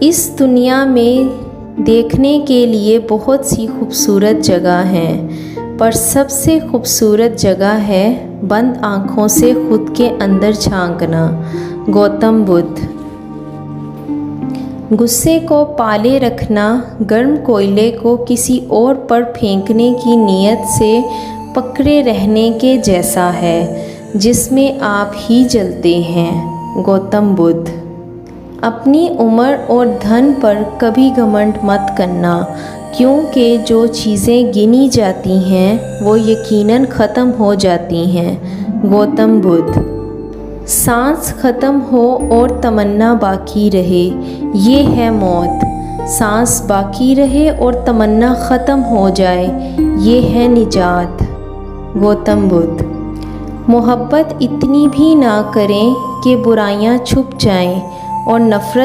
इस दुनिया में देखने के लिए बहुत सी खूबसूरत जगह हैं, पर सबसे खूबसूरत जगह है बंद आँखों से खुद के अंदर झांकना। गौतम बुद्ध। गुस्से को पाले रखना गर्म कोयले को किसी और पर फेंकने की नीयत से पकड़े रहने के जैसा है, जिसमें आप ही जलते हैं। गौतम बुद्ध। अपनी उम्र और धन पर कभी घमंड मत करना, क्योंकि जो चीज़ें गिनी जाती हैं वो यकीनन ख़त्म हो जाती हैं। गौतम बुद्ध। सांस ख़त्म हो और तमन्ना बाकी रहे, ये है मौत। सांस बाकी रहे और तमन्ना ख़त्म हो जाए, ये है निजात। गौतम बुद्ध। मोहब्बत इतनी भी ना करें कि बुराइयां छुप जाएं और नफ़रत